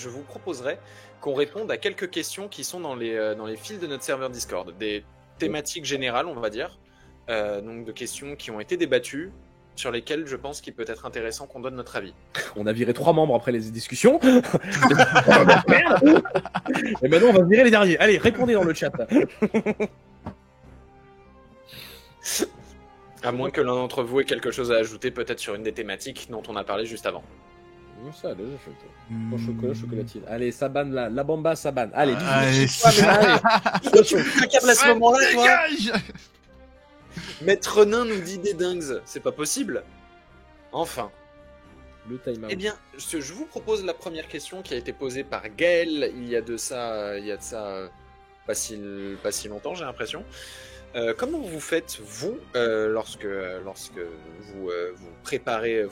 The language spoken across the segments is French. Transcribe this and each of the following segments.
je vous proposerais qu'on réponde à quelques questions qui sont dans les fils de notre serveur Discord. Des thématiques générales, on va dire. Donc de questions qui ont été débattues, sur lesquelles je pense qu'il peut être intéressant qu'on donne notre avis. On a viré 3 membres après les discussions. Et maintenant, on va virer les derniers. Allez, répondez dans le chat. À moins que l'un d'entre vous ait quelque chose à ajouter, peut-être sur une des thématiques dont on a parlé juste avant. Ça, déjà, au chocolat, chocolatine. Allez, ça banne là. La bamba, ça banne. Allez, Tu câbles à ce moment-là, toi. Maître Nain nous dit des dingues. C'est pas possible. Enfin. Le time out. Eh bien, je vous propose la première question qui a été posée par Gaël il y a de ça pas si longtemps, j'ai l'impression. Comment vous faites, vous, lorsque vous préparez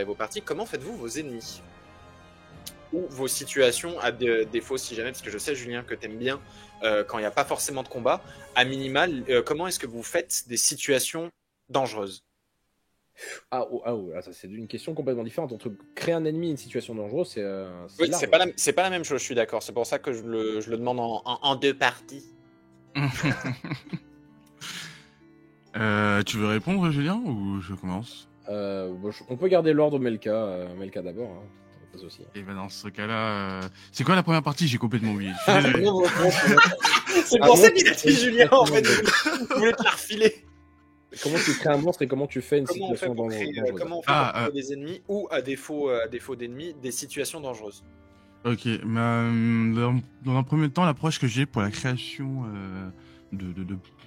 vos parties, comment faites-vous vos ennemis ou vos situations, à défaut si jamais, parce que je sais, Julien, que t'aimes bien quand il n'y a pas forcément de combat, à minima, comment est-ce que vous faites des situations dangereuses? Ça, c'est une question complètement différente. Entre créer un ennemi et une situation dangereuse, c'est oui, c'est pas la même chose, je suis d'accord. C'est pour ça que je le demande en deux parties. Tu veux répondre, Julien, ou je commence? On peut garder l'ordre Melka. Melka d'abord. Hein. Pas de souci. Et ben dans ce cas-là, c'est quoi la première partie? J'ai complètement oublié. C'est pour ça qu'il a dit Julien, en fait. Je voulais te la refiler. Comment tu crées un monstre et comment tu fais une situation dangereuse? Comment on fait pour créer des ennemis ou, à défaut d'ennemis, des situations dangereuses? Ok, dans un premier temps, l'approche que j'ai pour la création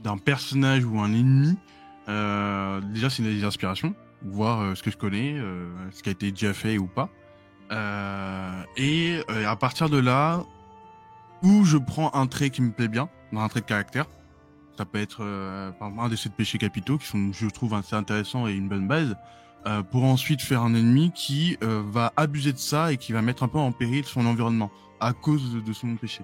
d'un personnage ou un ennemi, déjà c'est des inspirations, voir ce que je connais, ce qui a été déjà fait ou pas. Et à partir de là, où je prends un trait qui me plaît bien, un trait de caractère. Ça peut être un des 7 péchés capitaux qui sont, je trouve, assez intéressants et une bonne base, pour ensuite faire un ennemi qui va abuser de ça et qui va mettre un peu en péril son environnement à cause de son péché.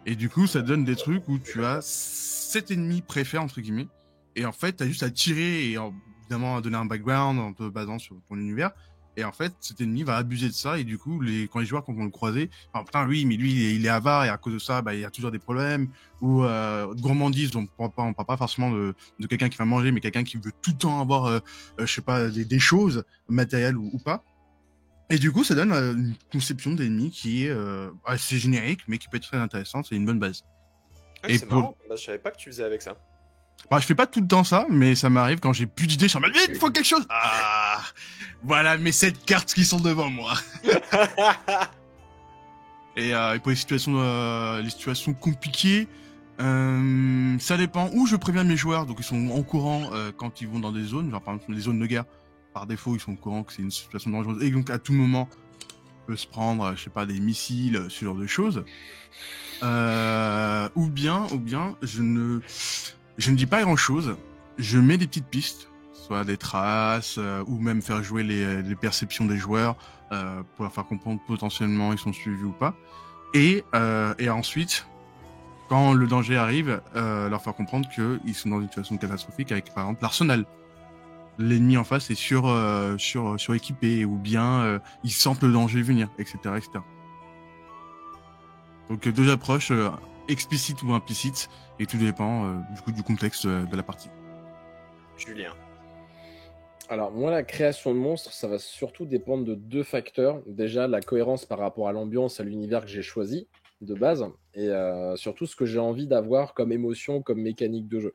Et du coup, ça donne des trucs où tu as 7 ennemis préfets, entre guillemets, et en fait, tu as juste à tirer et évidemment à donner un background en te basant sur ton univers. Et en fait, cet ennemi va abuser de ça, et du coup, quand les joueurs vont le croiser, putain, lui, il est avare, et à cause de ça, il y a toujours des problèmes, ou gourmandise, on parle pas forcément de quelqu'un qui va manger, mais quelqu'un qui veut tout le temps avoir, je sais pas, des choses matérielles ou pas. Et du coup, ça donne une conception d'ennemi qui est assez générique, mais qui peut être très intéressante, c'est une bonne base. Ouais, c'est marrant, je savais pas que tu faisais avec ça. Je fais pas tout le temps ça, mais ça m'arrive quand j'ai plus d'idées, je suis en mode, vite, il faut quelque chose. Ah, voilà mes 7 cartes qui sont devant moi. Et pour les situations compliquées, ça dépend où je préviens mes joueurs, donc ils sont au courant quand ils vont dans des zones, genre par exemple les zones de guerre, par défaut ils sont au courant que c'est une situation dangereuse, et donc à tout moment, on peut se prendre, je sais pas, des missiles, ce genre de choses. Ou bien, je ne dis pas grand chose, je mets des petites pistes, soit des traces, ou même faire jouer les perceptions des joueurs, pour leur faire comprendre potentiellement ils sont suivis ou pas. Et ensuite, quand le danger arrive, leur faire comprendre qu'ils sont dans une situation catastrophique avec par exemple l'arsenal. L'ennemi en face est suréquipé, ou bien ils sentent le danger venir, etc. etc. Donc 2 approches, explicites ou implicites, et tout dépend du contexte de la partie. Julien. Alors moi, la création de monstres, ça va surtout dépendre de 2 facteurs. Déjà, la cohérence par rapport à l'ambiance, à l'univers que j'ai choisi de base, et surtout ce que j'ai envie d'avoir comme émotion, comme mécanique de jeu,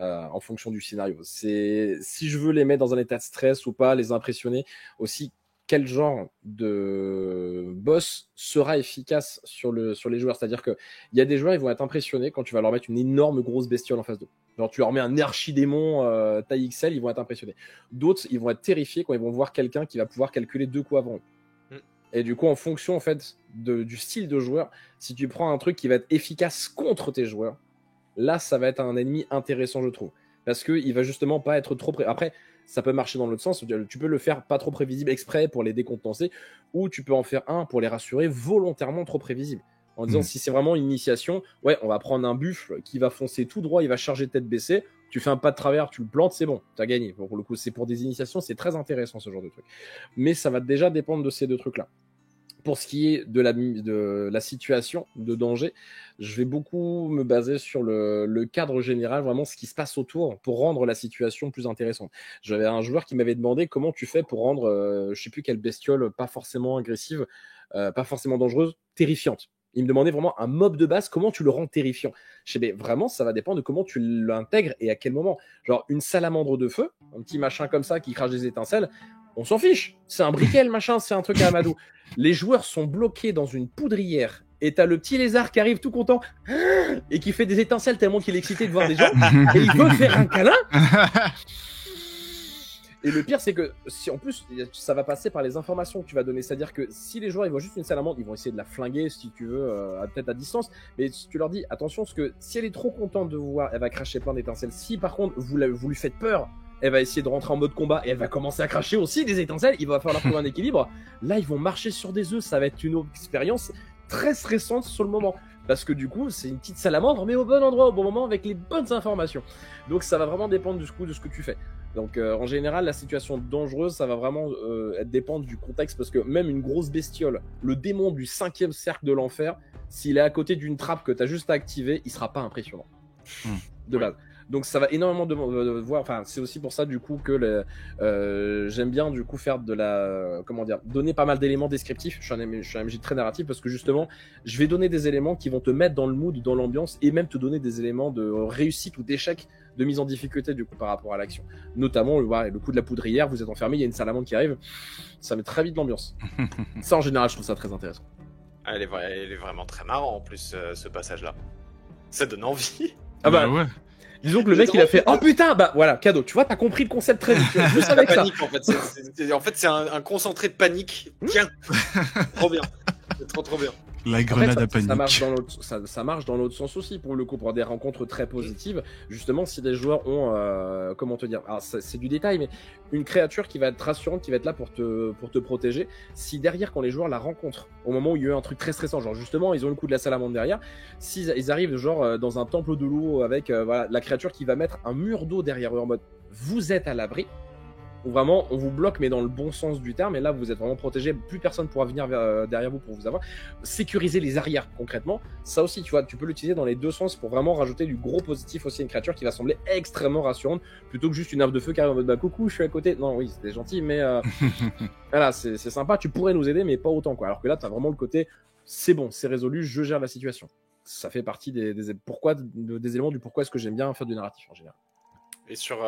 en fonction du scénario. C'est si je veux les mettre dans un état de stress ou pas, les impressionner, aussi quel genre de boss sera efficace sur les joueurs. C'est-à-dire qu'il y a des joueurs, ils vont être impressionnés quand tu vas leur mettre une énorme grosse bestiole en face d'eux. Genre tu leur mets un archidémon taille XL, ils vont être impressionnés. D'autres, ils vont être terrifiés quand ils vont voir quelqu'un qui va pouvoir calculer 2 coups avant eux. Et du coup, en fonction en fait du style de joueur, si tu prends un truc qui va être efficace contre tes joueurs, là, ça va être un ennemi intéressant, je trouve. Parce qu'il va justement pas être trop... Après, ça peut marcher dans l'autre sens. Tu peux le faire pas trop prévisible exprès pour les décompenser, ou tu peux en faire un pour les rassurer volontairement trop prévisible. En disant, si c'est vraiment une initiation, ouais, on va prendre un buffle qui va foncer tout droit, il va charger tête baissée, tu fais un pas de travers, tu le plantes, c'est bon, t'as gagné. Pour le coup, c'est pour des initiations, c'est très intéressant ce genre de truc. Mais ça va déjà dépendre de ces 2 trucs-là. Pour ce qui est de la situation de danger, je vais beaucoup me baser sur le cadre général, vraiment ce qui se passe autour pour rendre la situation plus intéressante. J'avais un joueur qui m'avait demandé comment tu fais pour rendre, je sais plus quelle bestiole, pas forcément agressive, pas forcément dangereuse, terrifiante. Il me demandait vraiment un mob de base, comment tu le rends terrifiant. Je sais, mais vraiment, ça va dépendre de comment tu l'intègres et à quel moment. Genre, une salamandre de feu, un petit machin comme ça qui crache des étincelles, on s'en fiche. C'est un briquet, le machin, c'est un truc à Amadou. Les joueurs sont bloqués dans une poudrière et t'as le petit lézard qui arrive tout content et qui fait des étincelles tellement qu'il est excité de voir des gens et il veut faire un câlin. Et le pire, c'est que si en plus ça va passer par les informations que tu vas donner, c'est-à-dire que si les joueurs ils voient juste une salamandre, ils vont essayer de la flinguer si tu veux, peut-être à distance, mais si tu leur dis attention, parce que si elle est trop contente de vous voir, elle va cracher plein d'étincelles. Si par contre vous lui faites peur, elle va essayer de rentrer en mode combat et elle va commencer à cracher aussi des étincelles, il va falloir trouver un équilibre. Là, ils vont marcher sur des œufs, ça va être une expérience très stressante sur le moment. Parce que du coup, c'est une petite salamandre, mais au bon endroit, au bon moment, avec les bonnes informations. Donc ça va vraiment dépendre du coup de ce que tu fais. Donc en général, la situation dangereuse, ça va vraiment dépendre du contexte, parce que même une grosse bestiole, le démon du 5e cercle de l'enfer, s'il est à côté d'une trappe que tu as juste à activer, il sera pas impressionnant. De base. Donc ça va énormément de voir. Enfin, c'est aussi pour ça du coup que j'aime bien du coup faire de la donner pas mal d'éléments descriptifs. Je suis un MJ très narratif parce que justement, je vais donner des éléments qui vont te mettre dans le mood, dans l'ambiance, et même te donner des éléments de réussite ou d'échec, de mise en difficulté du coup par rapport à l'action. Notamment le coup de la poudrière. Vous êtes enfermé, il y a une salamandre qui arrive, ça met très vite l'ambiance. Ça en général, je trouve ça très intéressant. Elle est vraiment très marrant en plus ce passage-là. Ça donne envie. Ah bah ouais. Disons que le mec il a fait oh putain, bah voilà, cadeau, tu vois, t'as compris le concept très vite. Je savais que ça. Panique, en fait, c'est un concentré de panique. Tiens, trop bien, c'est trop bien. La grenade en fait, à panique. Ça marche dans l'autre sens aussi pour le coup, pour des rencontres très positives. Justement, si des joueurs ont, comment te dire, alors c'est du détail, mais une créature qui va être rassurante, qui va être là pour te protéger. Si derrière, quand les joueurs la rencontrent, au moment où il y a eu un truc très stressant, genre justement, ils ont le coup de la salamandre derrière, s'ils ils arrivent genre dans un temple de l'eau avec voilà, la créature qui va mettre un mur d'eau derrière eux en mode vous êtes à l'abri. Où vraiment on vous bloque mais dans le bon sens du terme, et là vous êtes vraiment protégé, plus personne pourra venir derrière vous pour vous avoir. Sécuriser les arrières concrètement, ça aussi tu vois, tu peux l'utiliser dans les deux sens pour vraiment rajouter du gros positif aussi à une créature qui va sembler extrêmement rassurante, plutôt que juste une arme de feu qui arrive en mode bah coucou je suis à côté. Non oui c'était gentil mais voilà c'est sympa, tu pourrais nous aider mais pas autant quoi. Alors que là t'as vraiment le côté c'est bon, c'est résolu, je gère la situation. Ça fait partie des éléments du pourquoi est-ce que j'aime bien faire du narratif en général. Et sur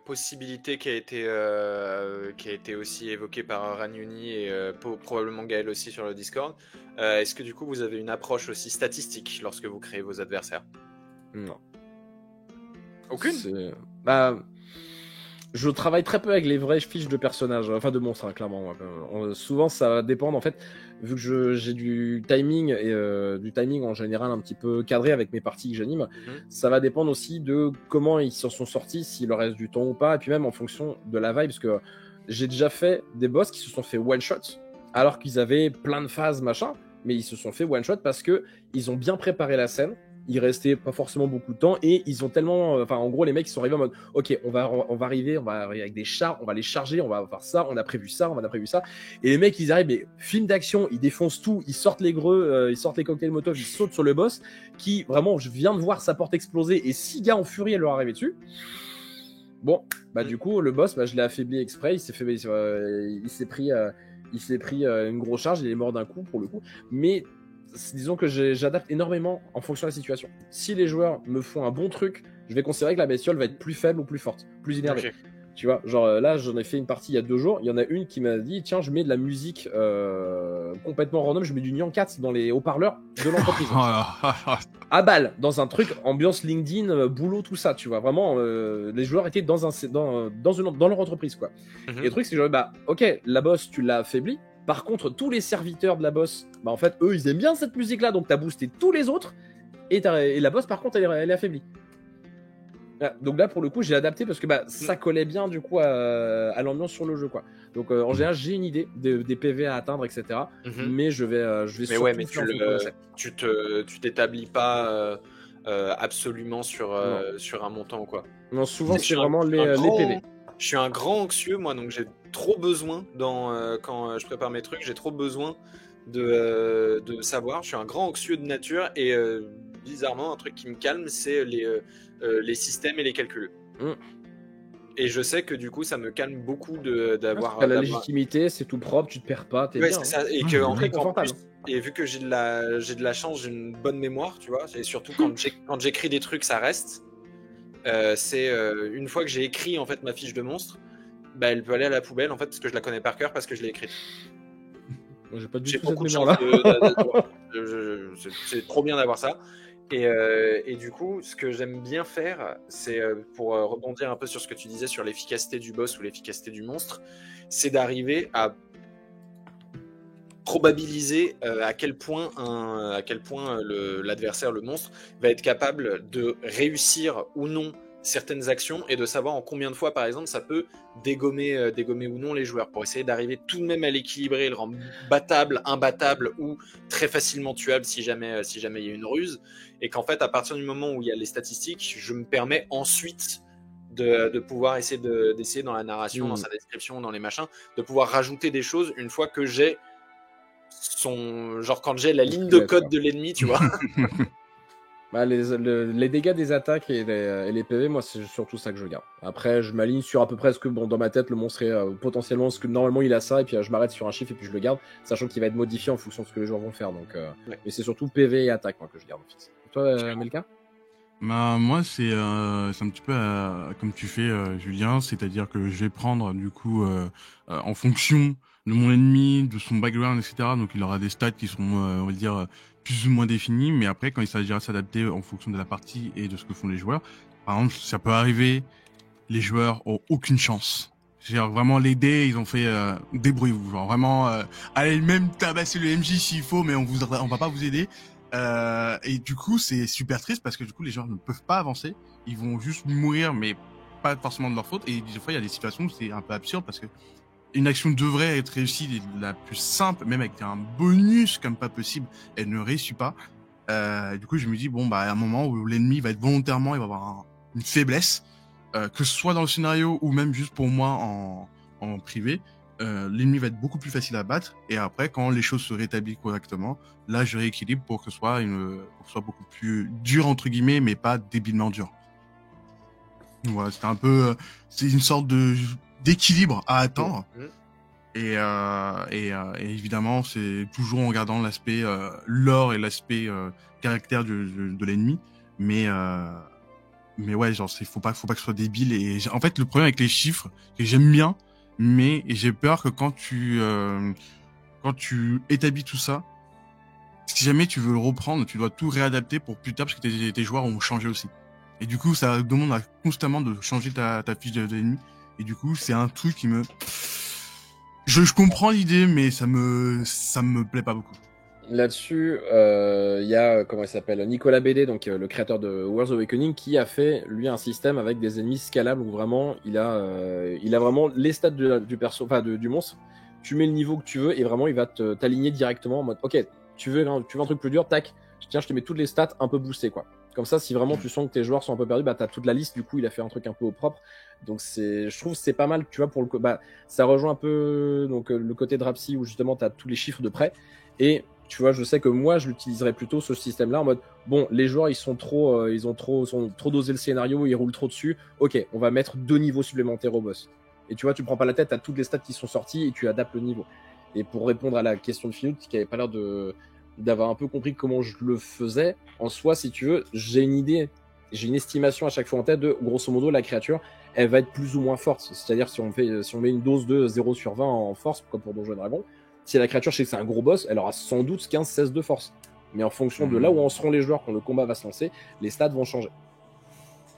possibilité qui a été aussi évoquée par Ranyuni et probablement Gaël aussi sur le Discord, est-ce que du coup vous avez une approche aussi statistique lorsque vous créez vos adversaires? Non. Aucune? Je travaille très peu avec les vraies fiches de personnages, enfin de monstres, hein, clairement. Souvent, ça va dépendre, en fait, vu que j'ai du timing, et du timing en général un petit peu cadré avec mes parties que j'anime, ça va dépendre aussi de comment ils s'en sont sortis, s'il leur reste du temps ou pas, et puis même en fonction de la vibe, parce que j'ai déjà fait des boss qui se sont fait one-shot, alors qu'ils avaient plein de phases, machin, mais ils se sont fait one-shot parce que ils ont bien préparé la scène. Il restait pas forcément beaucoup de temps et ils ont tellement, enfin en gros les mecs ils sont arrivés en mode ok on va arriver avec des chars, on va les charger, on va faire ça, on a prévu ça et les mecs ils arrivent mais film d'action, ils défoncent tout, ils sortent les greux, ils sortent les cocktails Molotov, ils sautent sur le boss qui vraiment je viens de voir sa porte exploser et 6 gars en furie à leur arriver dessus. Bon bah du coup le boss je l'ai affaibli exprès, il s'est pris une grosse charge, il est mort d'un coup pour le coup, mais disons que j'adapte énormément en fonction de la situation. Si les joueurs me font un bon truc, je vais considérer que la bestiole va être plus faible ou plus forte, plus énervée. Okay. Tu vois, genre là, j'en ai fait une partie il y a 2 jours. Il y en a une qui m'a dit tiens, je mets de la musique complètement random, je mets du Nyan 4 dans les haut-parleurs de l'entreprise. À balle, dans un truc ambiance LinkedIn, boulot, tout ça, tu vois. Vraiment, les joueurs étaient dans leur entreprise, quoi. Et le truc, c'est que ok, la boss, tu l'as affaibli. Par contre, tous les serviteurs de la boss, en fait, eux, ils aiment bien cette musique-là, donc t'as boosté tous les autres, et la boss, par contre, elle est affaiblie. Donc là, pour le coup, j'ai adapté parce que ça collait bien, du coup, à l'ambiance sur le jeu, quoi. Donc, en général, j'ai une idée des PV à atteindre, etc. Mais je vais surtout mais tu t'établis pas absolument sur un montant, quoi. Non, souvent, c'est vraiment les PV. Je suis un grand anxieux, moi, donc j'ai trop besoin quand je prépare mes trucs, j'ai trop besoin de savoir. Je suis un grand anxieux de nature et bizarrement, un truc qui me calme, c'est les systèmes et les calculs. Et je sais que du coup, ça me calme beaucoup d'avoir la légitimité, c'est tout propre, tu te perds pas, t'es ouais, bien. c'est ça. Et qu'en plus, et vu que j'ai de la chance, j'ai une bonne mémoire, tu vois, et surtout quand j'écris des trucs, ça reste. C'est une fois que j'ai écrit en fait ma fiche de monstre, bah, elle peut aller à la poubelle en fait parce que je la connais par cœur parce que je l'ai écrite. Moi, j'ai pas du J'ai tout cette beaucoup de mémoire chance là. c'est trop bien d'avoir ça. Et du coup, ce que j'aime bien faire, c'est pour rebondir un peu sur ce que tu disais sur l'efficacité du boss ou l'efficacité du monstre, c'est d'arriver à probabiliser à quel point l'adversaire, le monstre, va être capable de réussir ou non certaines actions et de savoir en combien de fois, par exemple, ça peut dégommer ou non les joueurs pour essayer d'arriver tout de même à l'équilibrer, le rendre battable, imbattable ou très facilement tuable si jamais il y a une ruse. Et qu'en fait, à partir du moment où il y a les statistiques, je me permets ensuite de pouvoir d'essayer dans la narration, dans sa description, dans les machins, de pouvoir rajouter des choses une fois que j'ai genre quand j'ai la ligne de code de l'ennemi, tu vois. Bah, les dégâts des attaques et les PV, moi, c'est surtout ça que je garde. Après, je m'aligne sur à peu près ce que, dans ma tête, le monstre est potentiellement ce que normalement il a ça, et puis je m'arrête sur un chiffre et puis je le garde, sachant qu'il va être modifié en fonction de ce que les joueurs vont faire. Donc, mais c'est surtout PV et attaque moi, que je garde fixe. Et toi, Melka? Bah, moi, c'est un petit peu comme tu fais, Julien, c'est-à-dire que je vais prendre, du coup, en fonction de mon ennemi, de son background, etc. Donc, il aura des stats qui seront, on va dire, plus ou moins définis. Mais après, quand il s'agira de s'adapter en fonction de la partie et de ce que font les joueurs, par exemple, ça peut arriver, les joueurs ont aucune chance. Genre, vraiment, les dés, ils ont fait débrouillez-vous. Genre, vraiment, allez même tabasser le MJ s'il faut, mais on va pas vous aider. Et du coup, c'est super triste parce que du coup, les joueurs ne peuvent pas avancer. Ils vont juste mourir, mais pas forcément de leur faute. Et des fois, il y a des situations où c'est un peu absurde parce que une action devrait être réussie la plus simple, même avec un bonus comme pas possible, elle ne réussit pas. Du coup, je me dis, bon, bah, à un moment où l'ennemi va être volontairement, il va avoir une faiblesse, que ce soit dans le scénario ou même juste pour moi en privé, l'ennemi va être beaucoup plus facile à battre. Et après, quand les choses se rétablissent correctement, là, je rééquilibre pour que ce soit beaucoup plus dur, entre guillemets, mais pas débilement dur. Voilà, c'était un peu, c'est une sorte d'équilibre à atteindre. Et évidemment, c'est toujours en gardant l'aspect lore et l'aspect caractère de l'ennemi. Mais ouais, genre, faut pas que ce soit débile. Et en fait, le problème avec les chiffres, que j'aime bien, mais j'ai peur que quand tu établis tout ça, si jamais tu veux le reprendre, tu dois tout réadapter pour plus tard parce que tes joueurs ont changé aussi. Et du coup, ça demande constamment de changer ta fiche de l'ennemi. Et du coup, c'est un truc qui me... Je comprends l'idée, mais ça me plaît pas beaucoup. Là-dessus, il y a, comment il s'appelle, Nicolas Bédé, donc le créateur de World's Awakening, qui a fait, lui, un système avec des ennemis scalables où vraiment, il a vraiment les stats du perso, enfin, du monstre. Tu mets le niveau que tu veux et vraiment, il va t'aligner directement en mode, ok, tu veux un truc plus dur, tac, tiens, je te mets toutes les stats un peu boostées, quoi. Comme ça, si vraiment tu sens que tes joueurs sont un peu perdus, bah, t'as toute la liste, du coup, il a fait un truc un peu au propre. Donc, je trouve que c'est pas mal, tu vois, ça rejoint un peu, donc, le côté Drapsy où justement, t'as tous les chiffres de près. Et, tu vois, je sais que moi, je l'utiliserais plutôt ce système-là en mode, bon, les joueurs, ils sont trop dosé le scénario, ils roulent trop dessus. Ok, on va mettre 2 niveaux supplémentaires au boss. Et tu vois, tu prends pas la tête, t'as toutes les stats qui sont sorties et tu adaptes le niveau. Et pour répondre à la question de Philou, qui avait pas l'air d'avoir un peu compris comment je le faisais, en soi, si tu veux, j'ai une idée, j'ai une estimation à chaque fois en tête de, grosso modo, la créature, elle va être plus ou moins forte. C'est-à-dire, si on met une dose de 0/20 en force, comme pour Donjons & Dragons, si la créature, je sais que c'est un gros boss, elle aura sans doute 15-16 de force. Mais en fonction de là où en seront les joueurs quand le combat va se lancer, les stats vont changer.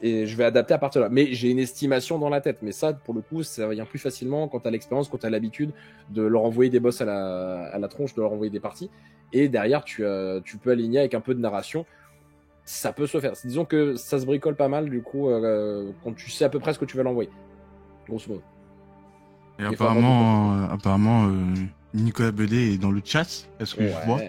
Et je vais adapter à partir de là. Mais j'ai une estimation dans la tête. Mais ça, pour le coup, ça vient plus facilement quand t'as l'expérience, quand t'as l'habitude de leur envoyer des boss à la tronche, de leur envoyer des parties. Et derrière, tu peux aligner avec un peu de narration. Ça peut se faire. Disons que ça se bricole pas mal, du coup, quand tu sais à peu près ce que tu vas l'envoyer. Grosso modo. Et apparemment, Nicolas Bedet est dans le chat. Est-ce que je vois?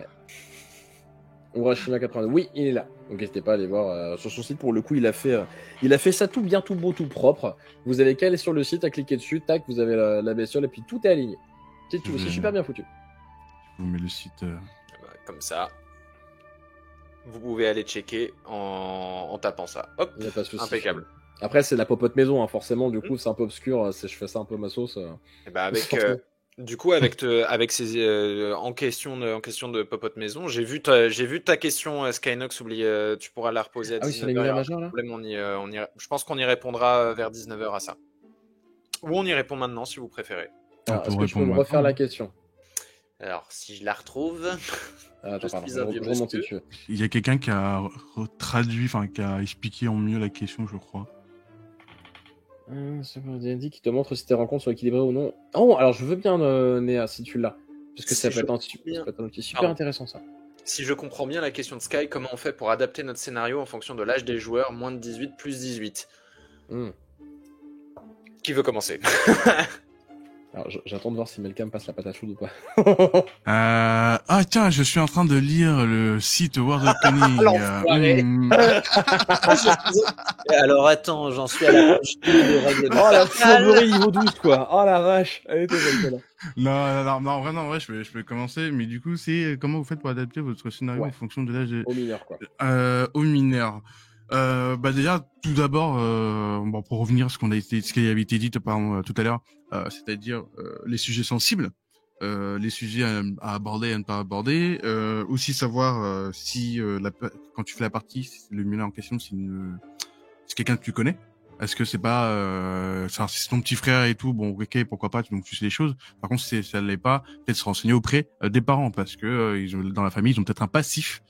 Urashima 82. Oui, il est là. Donc n'hésitez pas à aller voir sur son site. Pour le coup, il a fait ça tout bien, tout beau, tout propre. Vous avez qu'à aller sur le site, à cliquer dessus, tac, vous avez la bestiole et puis tout est aligné. C'est tout, c'est super bien foutu. Je vous mets le site. Comme ça, vous pouvez aller checker en tapant ça. Hop, Il y a pas de souci. impeccable. Après, c'est la popote maison, hein, forcément. Du coup, c'est un peu obscur. Je fais ça un peu ma sauce. Et bah avec, forcément. du coup, avec ces en question de popote maison, j'ai vu ta question, Skynox. Oublie, tu pourras la reposer à Ah oui, sur 19h. l'univers majeur là. Je pense qu'on y répondra vers 19h à ça. Ou on y répond maintenant si vous préférez. Alors, peut est-ce que tu peux répondre me refaire maintenant, la question? Alors, si je la retrouve, Attends, je pardon, suis un vieux je remonte si monsieur. tu veux. Il y a quelqu'un qui a traduit, enfin qui a expliqué en mieux la question, je crois. C'est pas D&D qui te montre si tes rencontres sont équilibrées ou non. Oh, alors je veux bien, Néa, si tu l'as. Parce que Si ça je peut être un comprends bien. outil super Pardon. intéressant, ça. Si je comprends bien la question de Sky, comment on fait pour adapter notre scénario en fonction de l'âge des joueurs, moins de 18, plus 18 Hmm. Qui veut commencer? Alors, j'attends de voir si Melka me passe la patate chaude ou pas. Ah tiens, je suis en train de lire le site World of Cunning. L'enfoiré. Alors attends, j'en suis à la page 2 des règles de Oh la Pascal. fourberie niveau 12, quoi. Oh la vache. Elle était belle, celle-là. Non, en vrai, je peux commencer. Mais du coup, c'est comment vous faites pour adapter votre scénario Ouais. en fonction de l'âge Au mineur, quoi. aux mineurs. Bah déjà, tout d'abord, bon, pour revenir à ce qui avait été dit tout à l'heure, c'est-à-dire les sujets sensibles, les sujets à aborder et à ne pas aborder, aussi savoir si quand tu fais la partie, le mineur en question, c'est quelqu'un que tu connais. Est-ce que c'est pas, si c'est ton petit frère et tout, bon, ok, pourquoi pas, donc tu sais les choses. Par contre, si ça l'est pas, peut-être se renseigner auprès des parents, parce que dans la famille, ils ont peut-être un passif.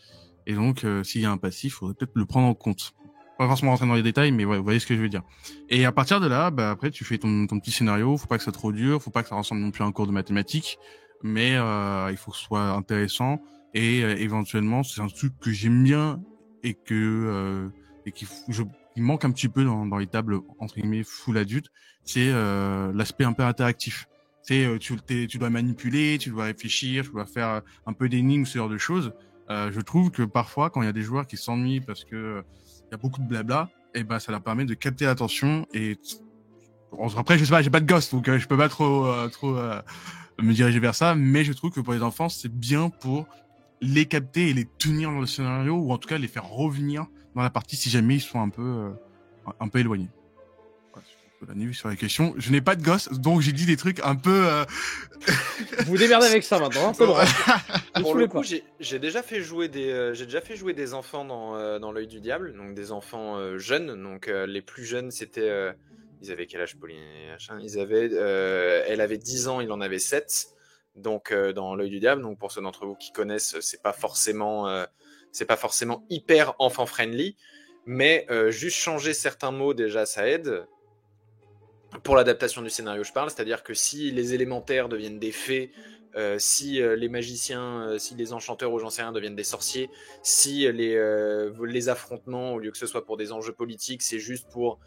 Et donc, s'il y a un passif, il faudrait peut-être le prendre en compte. Pas forcément rentrer dans les détails, mais ouais, vous voyez ce que je veux dire. Et à partir de là, bah après, tu fais ton petit scénario. Faut pas que ça soit trop dur, faut pas que ça ressemble non plus à un cours de mathématiques, mais il faut que ce soit intéressant. Et éventuellement, c'est un truc que j'aime bien et il manque un petit peu dans les tables entre guillemets full adulte, c'est l'aspect un peu interactif. Tu dois manipuler, tu dois réfléchir, tu dois faire un peu d'énigmes, ce genre de choses. Je trouve que parfois, quand il y a des joueurs qui s'ennuient parce que il y a beaucoup de blabla, et ben ça leur permet de capter l'attention. Et après, je sais pas, j'ai pas de gosse, donc je peux pas trop me diriger vers ça. Mais je trouve que pour les enfants, c'est bien pour les capter et les tenir dans le scénario, ou en tout cas les faire revenir dans la partie si jamais ils sont un peu éloignés. La nuit sur la question. Je n'ai pas de gosse, donc j'ai dit des trucs un peu. Vous vous démerdez avec ça maintenant, hein, c'est bon. Pour le coup, j'ai déjà fait jouer des enfants dans l'œil du diable, donc des enfants jeunes. Donc les plus jeunes, c'était ils avaient quel âge, Pauline? Elle avait 10 ans, il en avait 7. Donc dans l'œil du diable. Donc pour ceux d'entre vous qui connaissent, c'est pas forcément hyper enfant friendly, mais juste changer certains mots déjà, ça aide. Pour l'adaptation du scénario, je parle, c'est-à-dire que si les élémentaires deviennent des fées, si les magiciens, si les enchanteurs ou j'en sais rien deviennent des sorciers, si les affrontements, au lieu que ce soit pour des enjeux politiques, c'est juste pour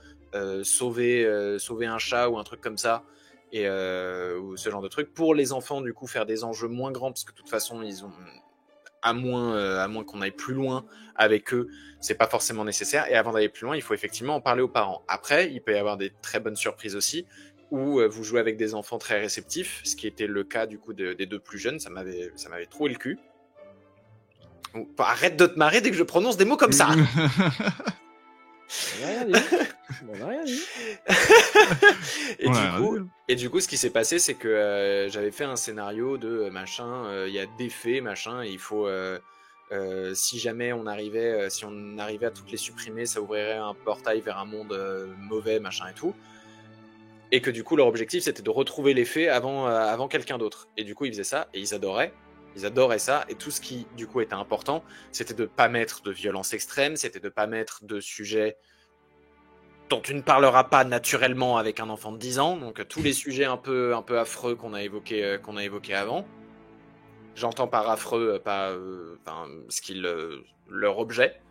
sauver un chat ou un truc comme ça, et ou ce genre de truc. Pour les enfants, du coup, faire des enjeux moins grands, parce que de toute façon, ils ont à moins qu'on aille plus loin avec eux, c'est pas forcément nécessaire. Et avant d'aller plus loin, il faut effectivement en parler aux parents. Après, il peut y avoir des très bonnes surprises aussi, où vous jouez avec des enfants très réceptifs, ce qui était le cas du coup des deux plus jeunes. Ça m'avait troué le cul. Arrête de te marrer dès que je prononce des mots comme ça. On n'a rien dit. Et du coup, ce qui s'est passé, c'est que j'avais fait un scénario de machin, il y a des fées, machin, et il faut, si jamais on arrivait à toutes les supprimer, ça ouvrirait un portail vers un monde mauvais, machin et tout. Et que du coup, leur objectif, c'était de retrouver les fées avant quelqu'un d'autre. Et du coup, ils faisaient ça, et ils adoraient ça, et tout ce qui, du coup, était important, c'était de pas mettre de violence extrême, c'était de pas mettre de sujets dont tu ne parleras pas naturellement avec un enfant de 10 ans, donc tous les sujets un peu affreux qu'on a évoqués avant. J'entends par affreux, pas leur objet,